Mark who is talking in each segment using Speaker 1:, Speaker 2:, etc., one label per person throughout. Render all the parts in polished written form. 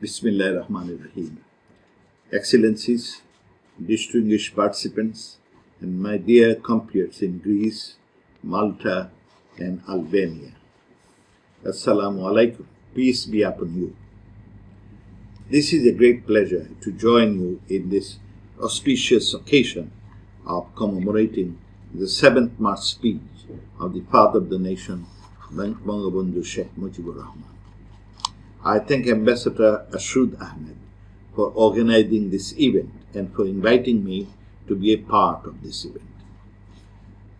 Speaker 1: Bismillahirrahmanirrahim. Excellencies, distinguished participants, and my dear compatriots in Greece, Malta, and Albania. Assalamu alaikum. Peace be upon you. This is a great pleasure to join you in this auspicious occasion of commemorating the 7th March speech of the father of the nation, Bangabandhu Sheikh Mujibur Rahman. I thank Ambassador Ashud Ahmed for organizing this event and for inviting me to be a part of this event.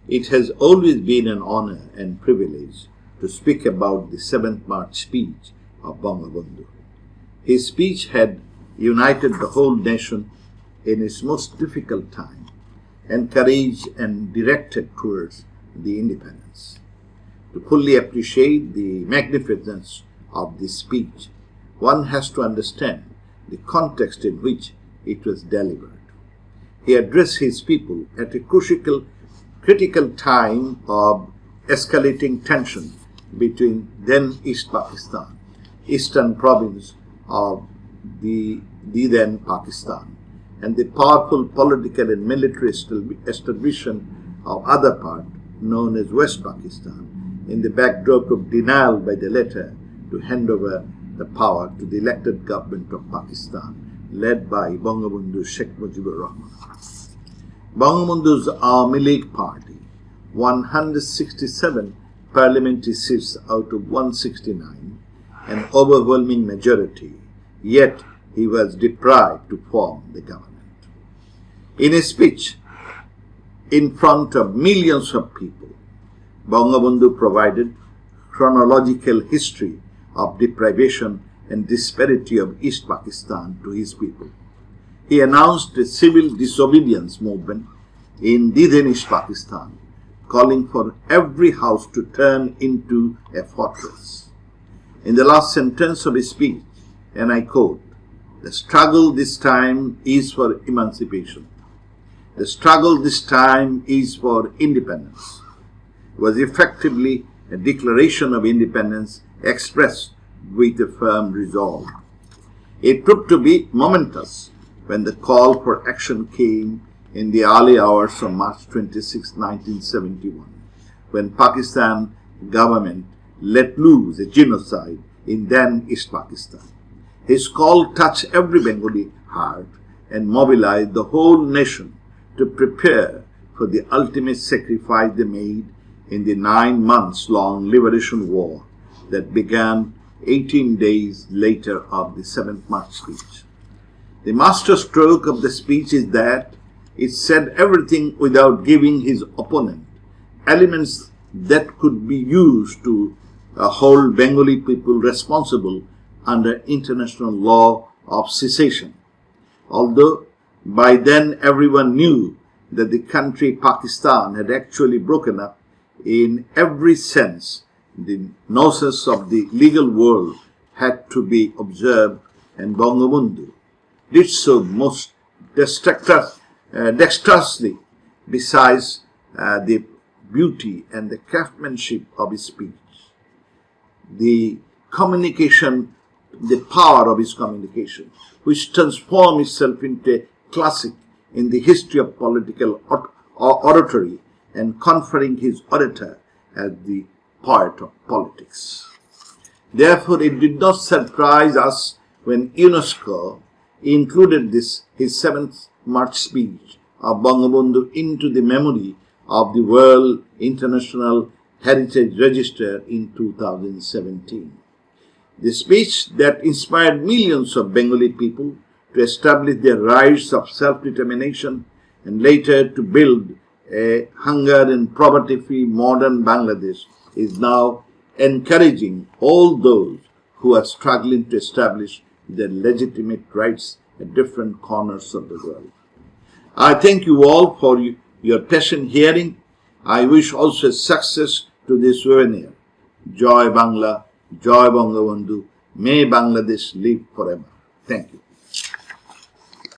Speaker 1: It has always been an honor and privilege to speak about the 7th March speech of Bangabandhu. His speech had united the whole nation in its most difficult time, encouraged and directed towards the independence. To fully appreciate the magnificence of this speech, one has to understand the context in which it was delivered. He addressed his people at a critical time of escalating tension between then East Pakistan, eastern province of the then Pakistan, and the powerful political and military establishment of other part known as West Pakistan, in the backdrop of denial by the latter to hand over the power to the elected government of Pakistan, led by Bangabandhu Sheikh Mujibur Rahman. Bangabandhu's Army League Party won 167 parliamentary seats out of 169, an overwhelming majority, yet he was deprived to form the government. In a speech in front of millions of people, Bangabandhu provided chronological history of deprivation and disparity of East Pakistan to his people. He announced a civil disobedience movement in then East Pakistan, calling for every house to turn into a fortress. In the last sentence of his speech, and I quote, "The struggle this time is for emancipation. The struggle this time is for independence," was effectively a declaration of independence expressed with a firm resolve. It proved to be momentous when the call for action came in the early hours of March 26, 1971, when Pakistan government let loose a genocide in then East Pakistan. His call touched every Bengali heart and mobilized the whole nation to prepare for the ultimate sacrifice they made in the 9 months long liberation war that began 18 days later of the 7th March speech. The master stroke of the speech is that it said everything without giving his opponent elements that could be used to hold Bengali people responsible under international law of secession. Although by then everyone knew that the country Pakistan had actually broken up in every sense, the nonsense of the legal world had to be observed, and Bangabandhu did so most dexterously, besides the beauty and the craftsmanship of his speech. The power of his communication, which transformed itself into a classic in the history of political oratory, and conferring his orator as the poet of politics. Therefore, it did not surprise us when UNESCO included his 7th March speech of Bangabandhu into the memory of the World International Heritage Register in 2017. The speech that inspired millions of Bengali people to establish their rights of self-determination and later to build a hunger and poverty-free modern Bangladesh is now encouraging all those who are struggling to establish their legitimate rights at different corners of the world. I thank you all for your patient hearing. I wish also success to this webinar. Joy Bangla, Joy Bangabandhu, may Bangladesh live forever. Thank you.